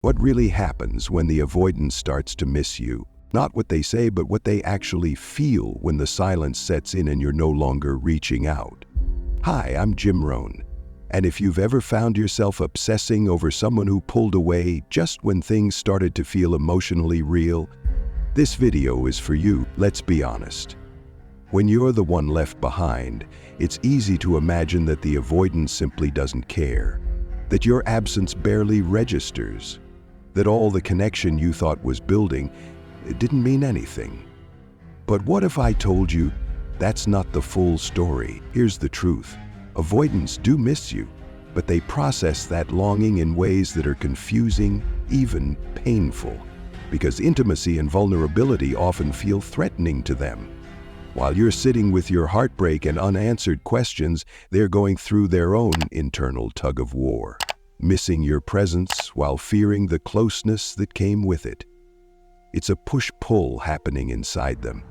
What really happens when the avoidance starts to miss you? Not what they say, but what they actually feel when the silence sets in and you're no longer reaching out. Hi, I'm Jim Rohn. And if you've ever found yourself obsessing over someone who pulled away just when things started to feel emotionally real, this video is for you. Let's be honest. When you're the one left behind, it's easy to imagine that the avoidance simply doesn't care, that your absence barely registers, that all the connection you thought was building, it didn't mean anything. But what if I told you that's not the full story? Here's the truth. Avoidants do miss you, but they process that longing in ways that are confusing, even painful, because intimacy and vulnerability often feel threatening to them. While you're sitting with your heartbreak and unanswered questions, they're going through their own internal tug-of-war, missing your presence while fearing the closeness that came with it. It's a push-pull happening inside them.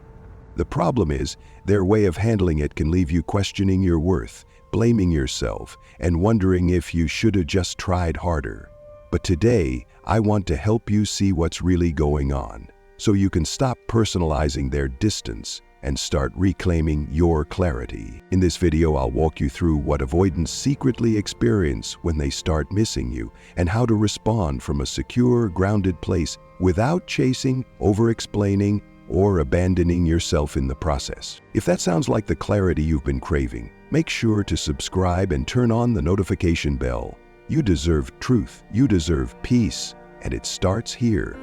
The problem is, their way of handling it can leave you questioning your worth, blaming yourself, and wondering if you should have just tried harder. But today, I want to help you see what's really going on, so you can stop personalizing their distance and start reclaiming your clarity. In this video, I'll walk you through what avoidants secretly experience when they start missing you, and how to respond from a secure, grounded place without chasing, over-explaining, or abandoning yourself in the process. If that sounds like the clarity you've been craving, make sure to subscribe and turn on the notification bell. You deserve truth, you deserve peace, and it starts here.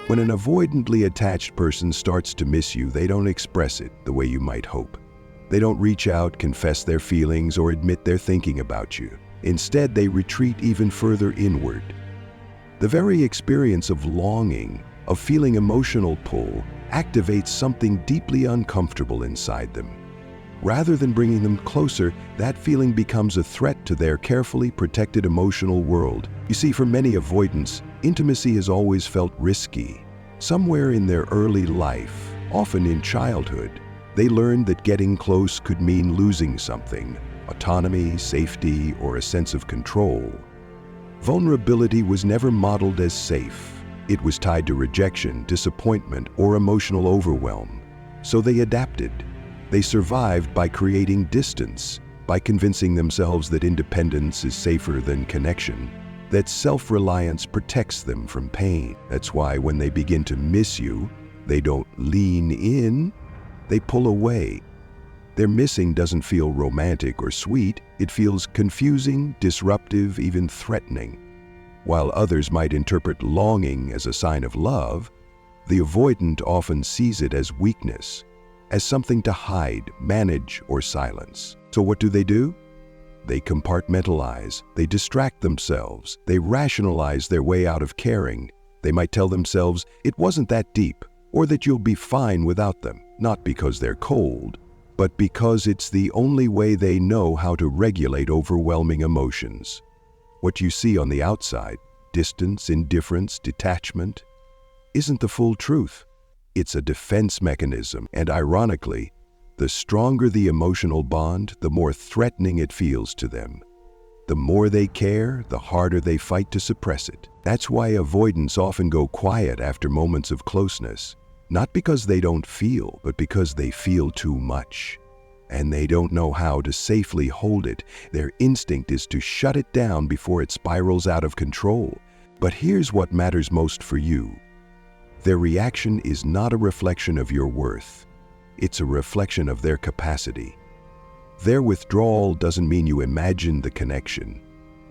When an avoidantly attached person starts to miss you, they don't express it the way you might hope. They don't reach out, confess their feelings, or admit they're thinking about you. Instead, they retreat even further inward. The very experience of longing, of feeling emotional pull, activates something deeply uncomfortable inside them. Rather than bringing them closer, that feeling becomes a threat to their carefully protected emotional world. You see, for many avoidants, intimacy has always felt risky. Somewhere in their early life, often in childhood, they learned that getting close could mean losing something: autonomy, safety, or a sense of control. Vulnerability was never modeled as safe. It was tied to rejection, disappointment, or emotional overwhelm. So they adapted. They survived by creating distance, by convincing themselves that independence is safer than connection, that self-reliance protects them from pain. That's why when they begin to miss you, they don't lean in, they pull away. Their missing doesn't feel romantic or sweet, it feels confusing, disruptive, even threatening. While others might interpret longing as a sign of love, the avoidant often sees it as weakness, as something to hide, manage, or silence. So what do? They compartmentalize, they distract themselves, they rationalize their way out of caring. They might tell themselves it wasn't that deep, or that you'll be fine without them, not because they're cold, but because it's the only way they know how to regulate overwhelming emotions. What you see on the outside, distance, indifference, detachment, isn't the full truth. It's a defense mechanism, and ironically, the stronger the emotional bond, the more threatening it feels to them. The more they care, the harder they fight to suppress it. That's why avoidants often go quiet after moments of closeness, not because they don't feel, but because they feel too much. And they don't know how to safely hold it. Their instinct is to shut it down before it spirals out of control. But here's what matters most for you. Their reaction is not a reflection of your worth. It's a reflection of their capacity. Their withdrawal doesn't mean you imagined the connection.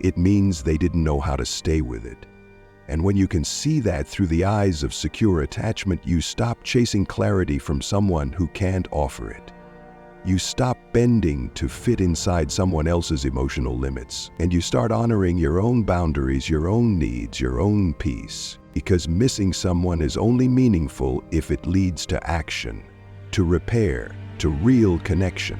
It means they didn't know how to stay with it. And when you can see that through the eyes of secure attachment, you stop chasing clarity from someone who can't offer it. You stop bending to fit inside someone else's emotional limits, and you start honoring your own boundaries, your own needs, your own peace. Because missing someone is only meaningful if it leads to action, to repair, to real connection.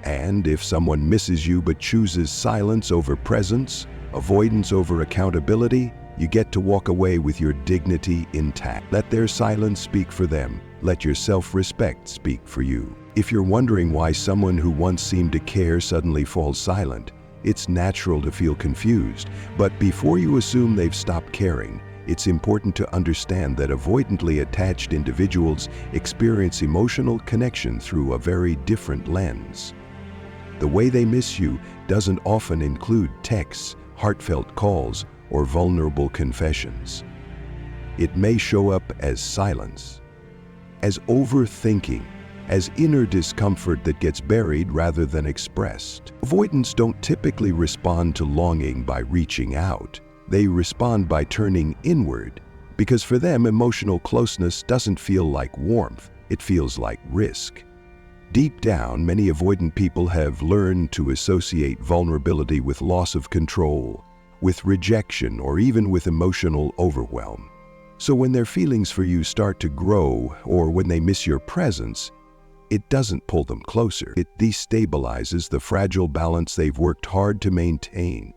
And if someone misses you but chooses silence over presence, avoidance over accountability, you get to walk away with your dignity intact. Let their silence speak for them. Let your self-respect speak for you. If you're wondering why someone who once seemed to care suddenly falls silent, It's natural to feel confused, but before you assume they've stopped caring, it's important to understand that avoidantly attached individuals experience emotional connection through a very different lens. The way they miss you doesn't often include texts, heartfelt calls, or vulnerable confessions. It may show up as silence, as overthinking, as inner discomfort that gets buried rather than expressed. Avoidants don't typically respond to longing by reaching out. They respond by turning inward, because for them, emotional closeness doesn't feel like warmth, it feels like risk. Deep down, many avoidant people have learned to associate vulnerability with loss of control, with rejection, or even with emotional overwhelm. So when their feelings for you start to grow, or when they miss your presence, it doesn't pull them closer. It destabilizes the fragile balance they've worked hard to maintain.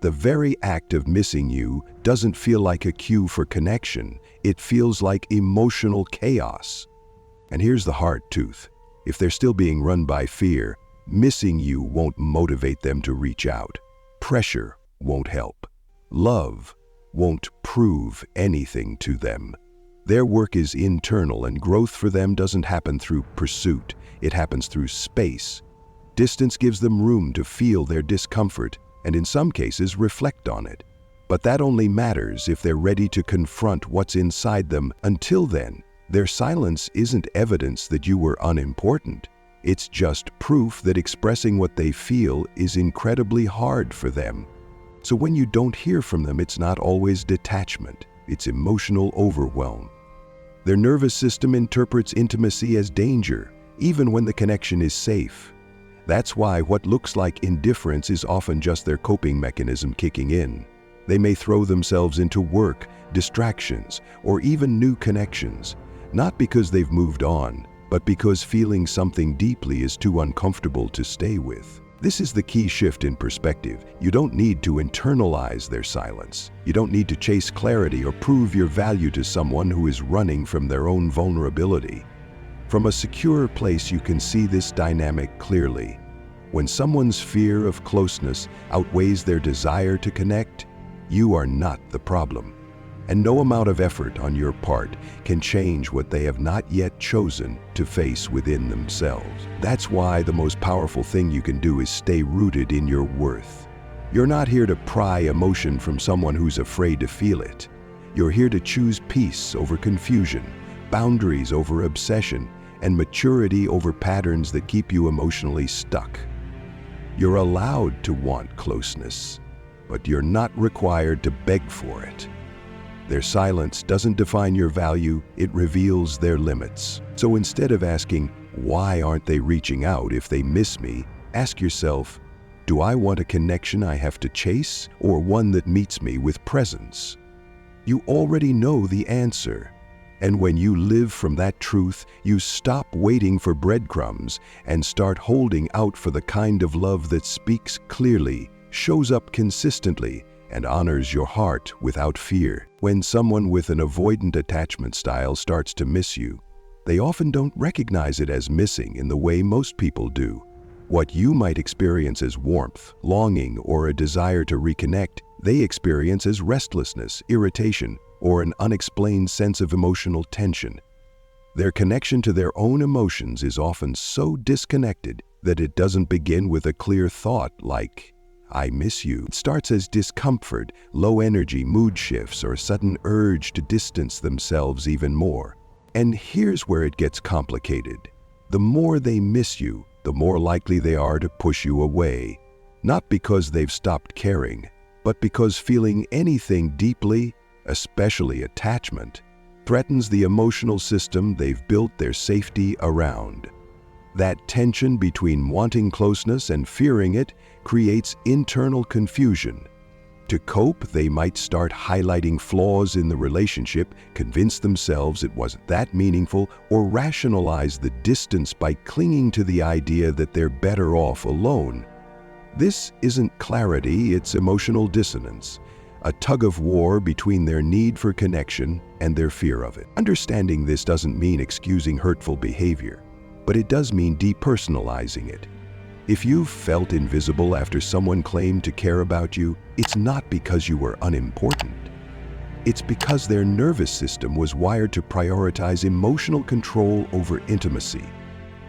The very act of missing you doesn't feel like a cue for connection. It feels like emotional chaos. And here's the hard truth. If they're still being run by fear, missing you won't motivate them to reach out. Pressure won't help. Love won't prove anything to them. Their work is internal, and growth for them doesn't happen through pursuit. It happens through space. Distance gives them room to feel their discomfort and in some cases reflect on it. But that only matters if they're ready to confront what's inside them. Until then, their silence isn't evidence that you were unimportant. It's just proof that expressing what they feel is incredibly hard for them. So when you don't hear from them, it's not always detachment. It's emotional overwhelm. Their nervous system interprets intimacy as danger, even when the connection is safe. That's why what looks like indifference is often just their coping mechanism kicking in. They may throw themselves into work, distractions, or even new connections, not because they've moved on, but because feeling something deeply is too uncomfortable to stay with. This is the key shift in perspective. You don't need to internalize their silence. You don't need to chase clarity or prove your value to someone who is running from their own vulnerability. From a secure place, you can see this dynamic clearly. When someone's fear of closeness outweighs their desire to connect, you are not the problem. And no amount of effort on your part can change what they have not yet chosen to face within themselves. That's why the most powerful thing you can do is stay rooted in your worth. You're not here to pry emotion from someone who's afraid to feel it. You're here to choose peace over confusion, boundaries over obsession, and maturity over patterns that keep you emotionally stuck. You're allowed to want closeness, but you're not required to beg for it. Their silence doesn't define your value, it reveals their limits. So instead of asking, why aren't they reaching out if they miss me, ask yourself, do I want a connection I have to chase, or one that meets me with presence? You already know the answer. And when you live from that truth, you stop waiting for breadcrumbs and start holding out for the kind of love that speaks clearly, shows up consistently, and honors your heart without fear. When someone with an avoidant attachment style starts to miss you, they often don't recognize it as missing in the way most people do. What you might experience as warmth, longing, or a desire to reconnect, they experience as restlessness, irritation, or an unexplained sense of emotional tension. Their connection to their own emotions is often so disconnected that it doesn't begin with a clear thought like, I miss you. It starts as discomfort, low energy, mood shifts, or a sudden urge to distance themselves even more. And here's where it gets complicated. The more they miss you, the more likely they are to push you away. Not because they've stopped caring, but because feeling anything deeply, especially attachment, threatens the emotional system they've built their safety around. That tension between wanting closeness and fearing it creates internal confusion. To cope, they might start highlighting flaws in the relationship, convince themselves it wasn't that meaningful, or rationalize the distance by clinging to the idea that they're better off alone. This isn't clarity, it's emotional dissonance, a tug-of-war between their need for connection and their fear of it. Understanding this doesn't mean excusing hurtful behavior, but it does mean depersonalizing it. If you've felt invisible after someone claimed to care about you, it's not because you were unimportant. It's because their nervous system was wired to prioritize emotional control over intimacy,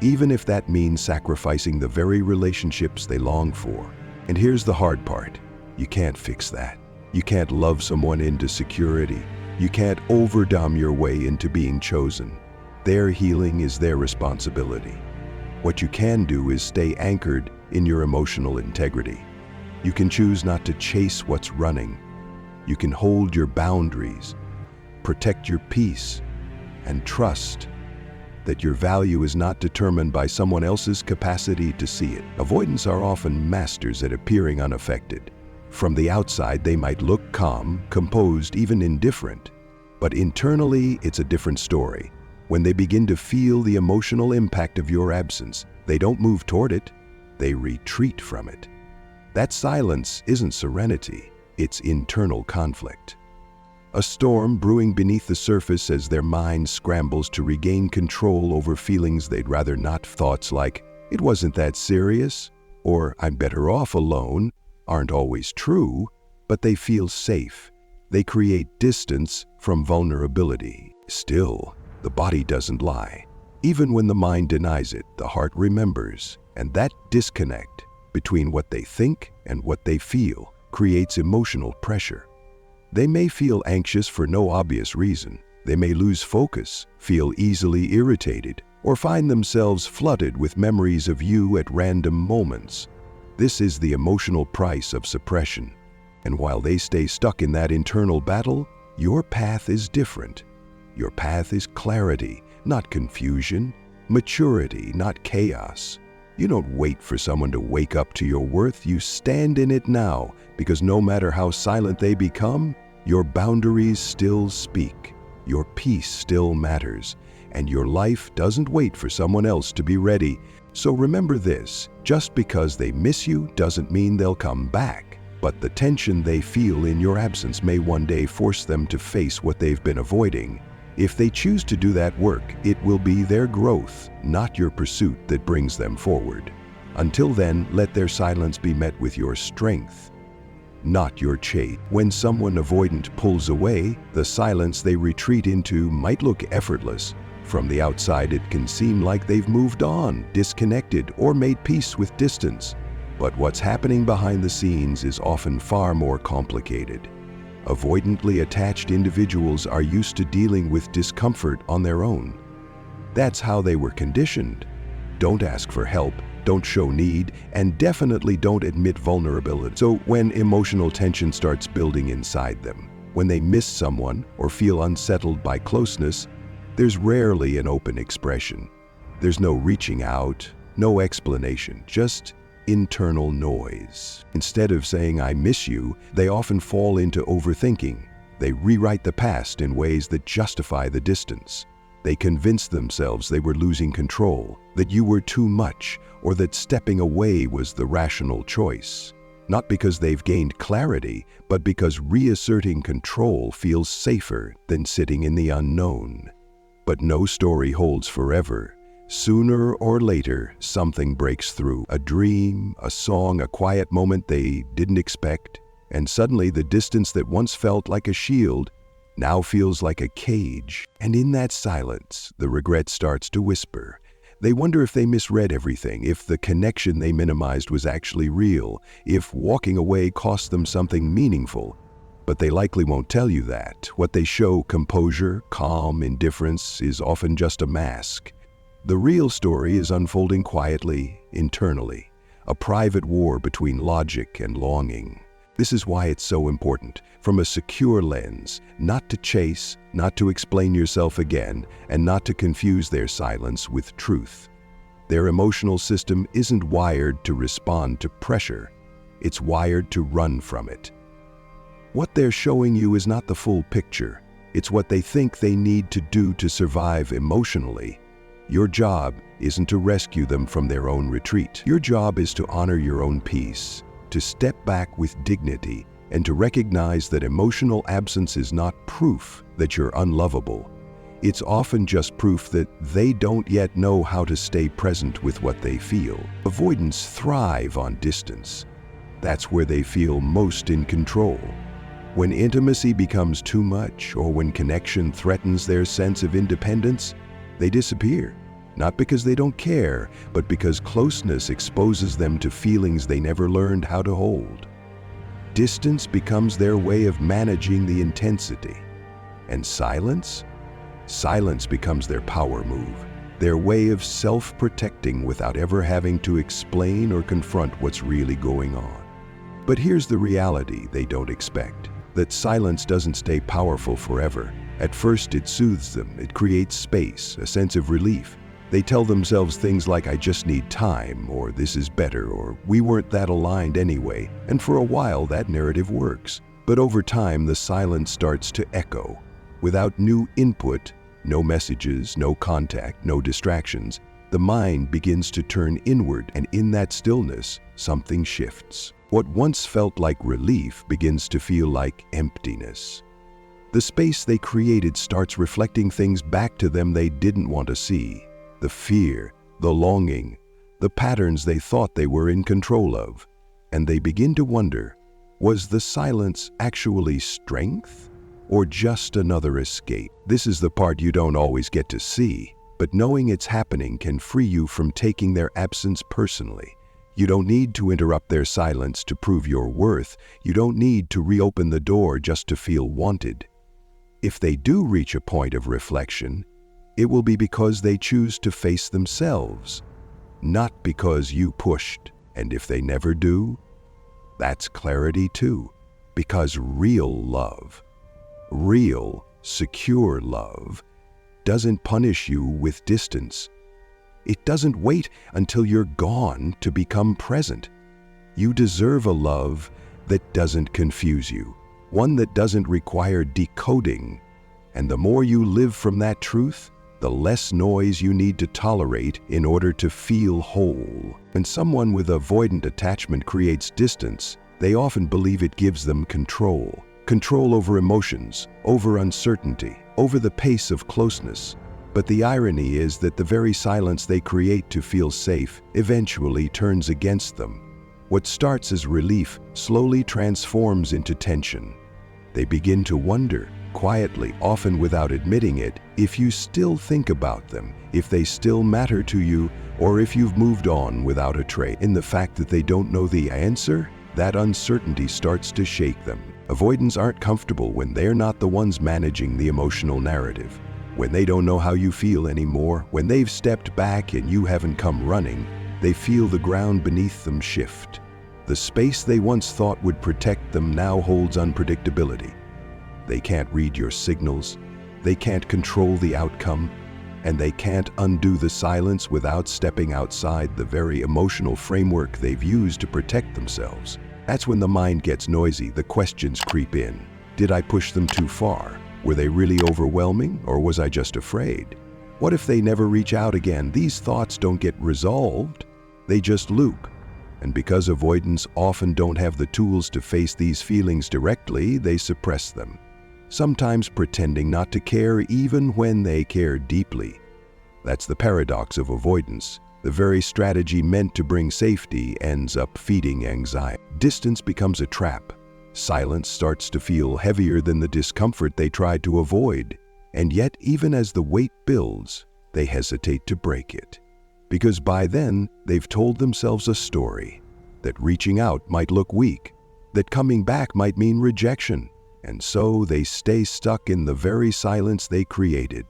even if that means sacrificing the very relationships they long for. And here's the hard part. You can't fix that. You can't love someone into security. You can't overdumb your way into being chosen. Their healing is their responsibility. What you can do is stay anchored in your emotional integrity. You can choose not to chase what's running. You can hold your boundaries, protect your peace, and trust that your value is not determined by someone else's capacity to see it. Avoidants are often masters at appearing unaffected. From the outside, they might look calm, composed, even indifferent. But internally, it's a different story. When they begin to feel the emotional impact of your absence, they don't move toward it, they retreat from it. That silence isn't serenity, it's internal conflict. A storm brewing beneath the surface as their mind scrambles to regain control over feelings they'd rather not. Thoughts like, "It wasn't that serious," or "I'm better off alone," aren't always true, but they feel safe. They create distance from vulnerability. Still, the body doesn't lie. Even when the mind denies it, the heart remembers, and that disconnect between what they think and what they feel creates emotional pressure. They may feel anxious for no obvious reason. They may lose focus, feel easily irritated, or find themselves flooded with memories of you at random moments. This is the emotional price of suppression. And while they stay stuck in that internal battle, your path is different. Your path is clarity, not confusion, maturity, not chaos. You don't wait for someone to wake up to your worth. You stand in it now, because no matter how silent they become, your boundaries still speak. Your peace still matters, and your life doesn't wait for someone else to be ready. So remember this, just because they miss you doesn't mean they'll come back. But the tension they feel in your absence may one day force them to face what they've been avoiding. If they choose to do that work, it will be their growth, not your pursuit, that brings them forward. Until then, let their silence be met with your strength, not your chase. When someone avoidant pulls away, the silence they retreat into might look effortless. From the outside, it can seem like they've moved on, disconnected, or made peace with distance. But what's happening behind the scenes is often far more complicated. Avoidantly attached individuals are used to dealing with discomfort on their own. That's how they were conditioned. Don't ask for help, don't show need, and definitely don't admit vulnerability. So when emotional tension starts building inside them, when they miss someone or feel unsettled by closeness, there's rarely an open expression. There's no reaching out, no explanation, just internal noise. Instead of saying, "I miss you," they often fall into overthinking. They rewrite the past in ways that justify the distance. They convince themselves they were losing control, that you were too much, or that stepping away was the rational choice. Not because they've gained clarity, but because reasserting control feels safer than sitting in the unknown. But no story holds forever. Sooner or later, something breaks through. A dream, a song, a quiet moment they didn't expect, and suddenly the distance that once felt like a shield now feels like a cage. And in that silence, the regret starts to whisper. They wonder if they misread everything, if the connection they minimized was actually real, if walking away cost them something meaningful. But they likely won't tell you that. What they show, composure, calm, indifference, is often just a mask. The real story is unfolding quietly, internally, a private war between logic and longing. This is why it's so important, from a secure lens, not to chase, not to explain yourself again, and not to confuse their silence with truth. Their emotional system isn't wired to respond to pressure. It's wired to run from it. What they're showing you is not the full picture. It's what they think they need to do to survive emotionally. Your job isn't to rescue them from their own retreat. Your job is to honor your own peace, to step back with dignity, and to recognize that emotional absence is not proof that you're unlovable. It's often just proof that they don't yet know how to stay present with what they feel. Avoidants thrive on distance. That's where they feel most in control. When intimacy becomes too much, or when connection threatens their sense of independence, they disappear. Not because they don't care, but because closeness exposes them to feelings they never learned how to hold. Distance becomes their way of managing the intensity. And silence? Silence becomes their power move, their way of self-protecting without ever having to explain or confront what's really going on. But here's the reality they don't expect, that silence doesn't stay powerful forever. At first it soothes them, it creates space, a sense of relief. They tell themselves things like, I just need time, or this is better, or we weren't that aligned anyway, and for a while that narrative works. But over time the silence starts to echo. Without new input, no messages, no contact, no distractions, the mind begins to turn inward, and in that stillness, something shifts. What once felt like relief begins to feel like emptiness. The space they created starts reflecting things back to them they didn't want to see. The fear, the longing, the patterns they thought they were in control of. And they begin to wonder, was the silence actually strength? Or just another escape? This is the part you don't always get to see, but knowing it's happening can free you from taking their absence personally. You don't need to interrupt their silence to prove your worth. You don't need to reopen the door just to feel wanted. If they do reach a point of reflection, it will be because they choose to face themselves, not because you pushed. And if they never do, that's clarity too, because real love, real, secure love, doesn't punish you with distance. It doesn't wait until you're gone to become present. You deserve a love that doesn't confuse you, one that doesn't require decoding. And the more you live from that truth, the less noise you need to tolerate in order to feel whole. When someone with avoidant attachment creates distance, they often believe it gives them control. Control over emotions, over uncertainty, over the pace of closeness. But the irony is that the very silence they create to feel safe eventually turns against them. What starts as relief slowly transforms into tension. They begin to wonder, quietly, often without admitting it, if you still think about them, if they still matter to you, or if you've moved on without a trace. In the fact that they don't know the answer, that uncertainty starts to shake them. Avoidants aren't comfortable when they're not the ones managing the emotional narrative. When they don't know how you feel anymore, when they've stepped back and you haven't come running, they feel the ground beneath them shift. The space they once thought would protect them now holds unpredictability. They can't read your signals, they can't control the outcome, and they can't undo the silence without stepping outside the very emotional framework they've used to protect themselves. That's when the mind gets noisy, the questions creep in. Did I push them too far? Were they really overwhelming, or was I just afraid? What if they never reach out again? These thoughts don't get resolved, they just loop. And because avoidants often don't have the tools to face these feelings directly, they suppress them, sometimes pretending not to care even when they care deeply. That's the paradox of avoidance. The very strategy meant to bring safety ends up feeding anxiety. Distance becomes a trap. Silence starts to feel heavier than the discomfort they tried to avoid. And yet, even as the weight builds, they hesitate to break it. Because by then, they've told themselves a story that reaching out might look weak, that coming back might mean rejection. And so they stay stuck in the very silence they created,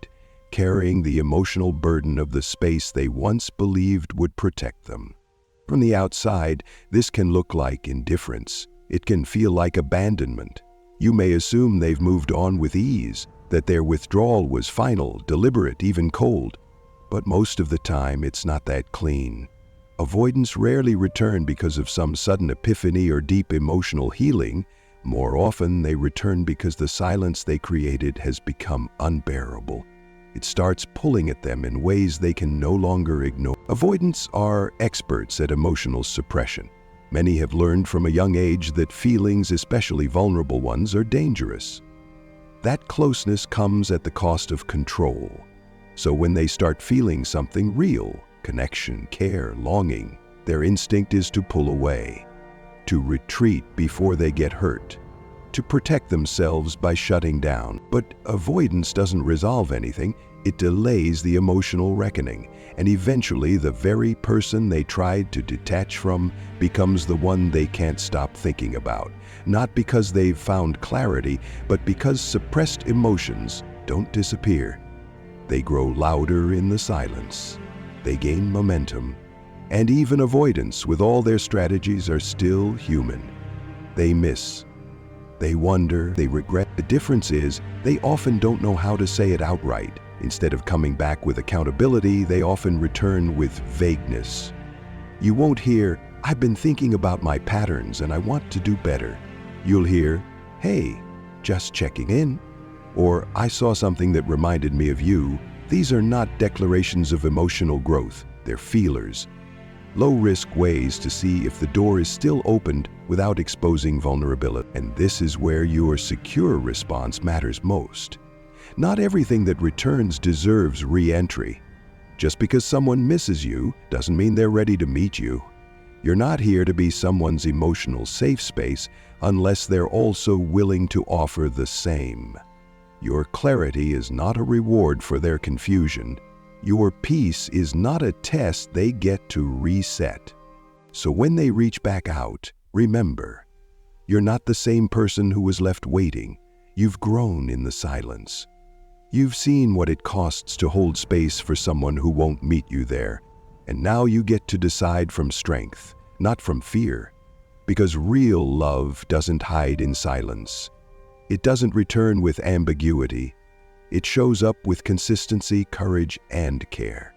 carrying the emotional burden of the space they once believed would protect them. From the outside, this can look like indifference. It can feel like abandonment. You may assume they've moved on with ease, that their withdrawal was final, deliberate, even cold. But most of the time, it's not that clean. Avoidants rarely return because of some sudden epiphany or deep emotional healing. More often, they return because the silence they created has become unbearable. It starts pulling at them in ways they can no longer ignore. Avoidants are experts at emotional suppression. Many have learned from a young age that feelings, especially vulnerable ones, are dangerous. that closeness comes at the cost of control. So when they start feeling something real, connection, care, longing, their instinct is to pull away, to retreat before they get hurt, to protect themselves by shutting down. But avoidance doesn't resolve anything. It delays the emotional reckoning, and eventually the very person they tried to detach from becomes the one they can't stop thinking about. Not because they've found clarity, but because suppressed emotions don't disappear. They grow louder in the silence. They gain momentum. And even avoidants, with all their strategies, are still human. They miss. They wonder. They regret. The difference is, they often don't know how to say it outright. Instead of coming back with accountability, they often return with vagueness. You won't hear, "I've been thinking about my patterns and I want to do better." You'll hear, "Hey, just checking in." Or, "I saw something that reminded me of you." These are not declarations of emotional growth. They're feelers. Low-risk ways to see if the door is still opened without exposing vulnerability. And this is where your secure response matters most. Not everything that returns deserves re-entry. Just because someone misses you doesn't mean they're ready to meet you. You're not here to be someone's emotional safe space unless they're also willing to offer the same. Your clarity is not a reward for their confusion. Your peace is not a test they get to reset. So when they reach back out, remember, you're not the same person who was left waiting. You've grown in the silence. You've seen what it costs to hold space for someone who won't meet you there. And now you get to decide from strength, not from fear. Because real love doesn't hide in silence. It doesn't return with ambiguity. It shows up with consistency, courage, and care.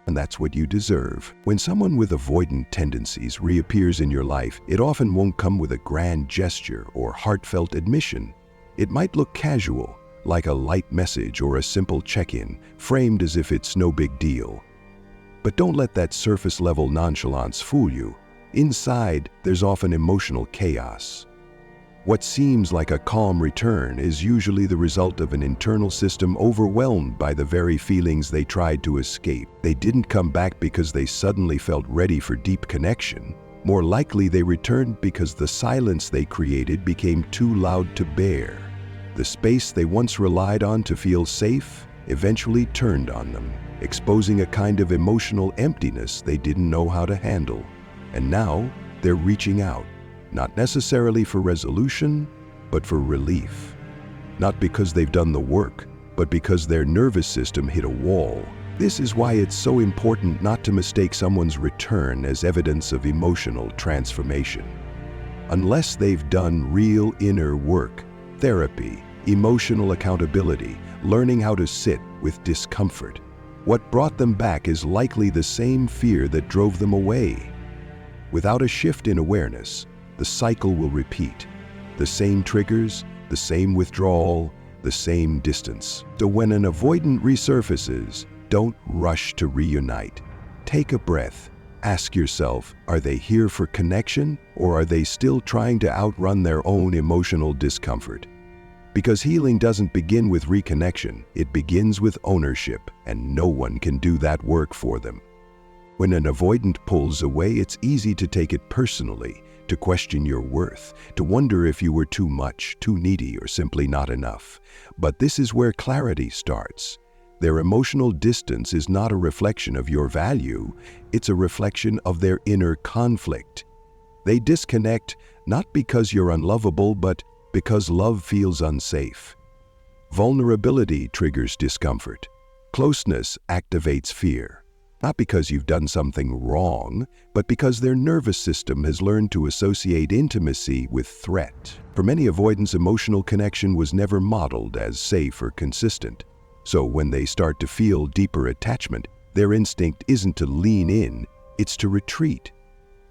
And that's what you deserve. When someone with avoidant tendencies reappears in your life, it often won't come with a grand gesture or heartfelt admission. It might look casual, like a light message or a simple check-in, framed as if it's no big deal. But don't let that surface-level nonchalance fool you. Inside, there's often emotional chaos. What seems like a calm return is usually the result of an internal system overwhelmed by the very feelings they tried to escape. They didn't come back because they suddenly felt ready for deep connection. More likely, they returned because the silence they created became too loud to bear. The space they once relied on to feel safe eventually turned on them, exposing a kind of emotional emptiness they didn't know how to handle. And now, they're reaching out. Not necessarily for resolution, but for relief. Not because they've done the work, but because their nervous system hit a wall. This is why it's so important not to mistake someone's return as evidence of emotional transformation. Unless they've done real inner work, therapy, emotional accountability, learning how to sit with discomfort, what brought them back is likely the same fear that drove them away. Without a shift in awareness, the cycle will repeat. The same triggers, the same withdrawal, the same distance. So when an avoidant resurfaces, don't rush to reunite. Take a breath. Ask yourself, are they here for connection, or are they still trying to outrun their own emotional discomfort? Because healing doesn't begin with reconnection, it begins with ownership, and no one can do that work for them. When an avoidant pulls away, it's easy to take it personally, to question your worth, to wonder if you were too much, too needy, or simply not enough. But this is where clarity starts. Their emotional distance is not a reflection of your value, it's a reflection of their inner conflict. They disconnect not because you're unlovable, but because love feels unsafe. Vulnerability triggers discomfort. Closeness activates fear. Not because you've done something wrong, but because their nervous system has learned to associate intimacy with threat. For many avoidants, emotional connection was never modeled as safe or consistent. So when they start to feel deeper attachment, their instinct isn't to lean in, it's to retreat.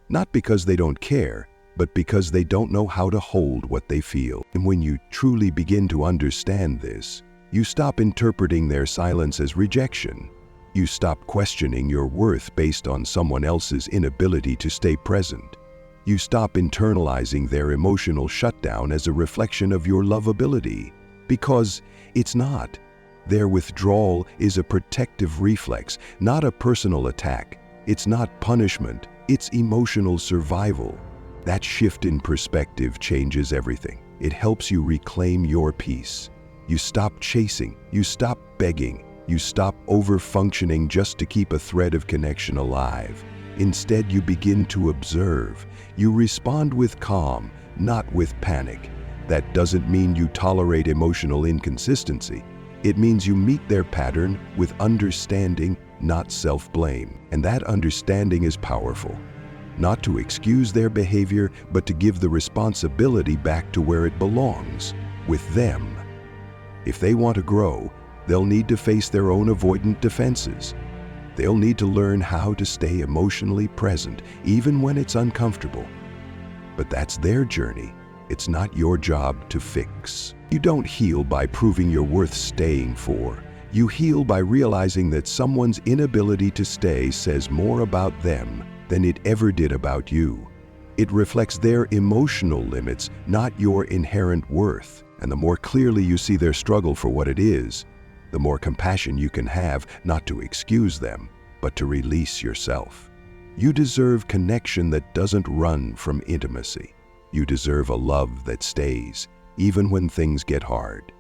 Not because they don't care, but because they don't know how to hold what they feel. And when you truly begin to understand this, you stop interpreting their silence as rejection. You stop questioning your worth based on someone else's inability to stay present. You stop internalizing their emotional shutdown as a reflection of your lovability. Because it's not. Their withdrawal is a protective reflex, not a personal attack. It's not punishment, it's emotional survival. That shift in perspective changes everything. It helps you reclaim your peace. You stop chasing, you stop begging, you stop over-functioning just to keep a thread of connection alive. Instead, you begin to observe. You respond with calm, not with panic. That doesn't mean you tolerate emotional inconsistency. It means you meet their pattern with understanding, not self-blame. And that understanding is powerful. Not to excuse their behavior, but to give the responsibility back to where it belongs, with them. If they want to grow, they'll need to face their own avoidant defenses. They'll need to learn how to stay emotionally present, even when it's uncomfortable. But that's their journey. It's not your job to fix. You don't heal by proving you're worth staying for. You heal by realizing that someone's inability to stay says more about them than it ever did about you. It reflects their emotional limits, not your inherent worth. And the more clearly you see their struggle for what it is, the more compassion you can have, not to excuse them, but to release yourself. You deserve connection that doesn't run from intimacy. You deserve a love that stays, even when things get hard.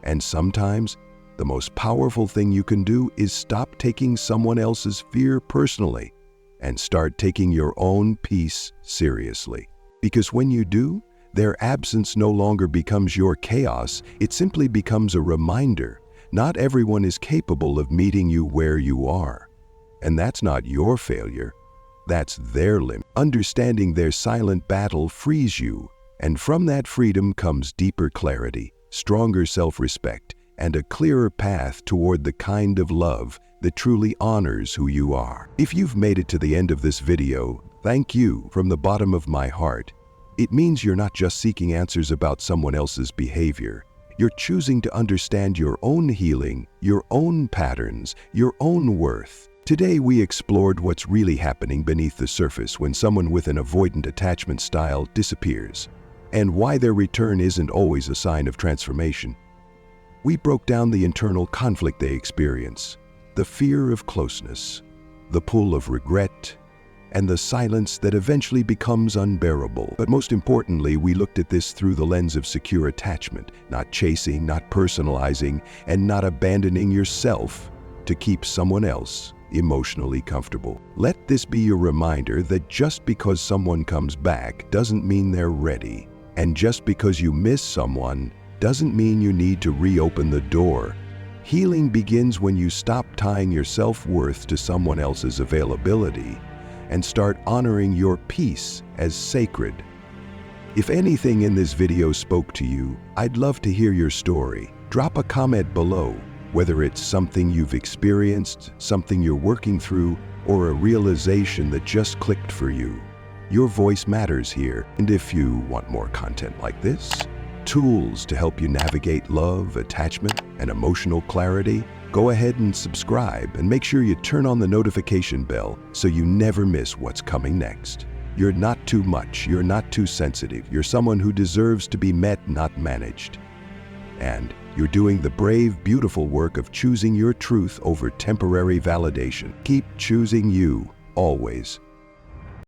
And sometimes, the most powerful thing you can do is stop taking someone else's fear personally and start taking your own peace seriously. Because when you do, their absence no longer becomes your chaos, it simply becomes a reminder. Not everyone is capable of meeting you where you are. And that's not your failure, that's their limit. Understanding their silent battle frees you, and from that freedom comes deeper clarity, stronger self-respect, and a clearer path toward the kind of love that truly honors who you are. If you've made it to the end of this video, thank you from the bottom of my heart. It means you're not just seeking answers about someone else's behavior. You're choosing to understand your own healing, your own patterns, your own worth. Today we explored what's really happening beneath the surface when someone with an avoidant attachment style disappears, and why their return isn't always a sign of transformation. We broke down the internal conflict they experience, the fear of closeness, the pull of regret, and the silence that eventually becomes unbearable. But most importantly, we looked at this through the lens of secure attachment, not chasing, not personalizing, and not abandoning yourself to keep someone else emotionally comfortable. Let this be your reminder that just because someone comes back doesn't mean they're ready. And just because you miss someone doesn't mean you need to reopen the door. Healing begins when you stop tying your self-worth to someone else's availability and start honoring your peace as sacred. If anything in this video spoke to you, I'd love to hear your story. Drop a comment below, whether it's something you've experienced, something you're working through, or a realization that just clicked for you. Your voice matters here, and if you want more content like this, tools to help you navigate love, attachment, and emotional clarity, go ahead and subscribe and make sure you turn on the notification bell so you never miss what's coming next. You're not too much, you're not too sensitive, you're someone who deserves to be met, not managed. And you're doing the brave, beautiful work of choosing your truth over temporary validation. Keep choosing you, always.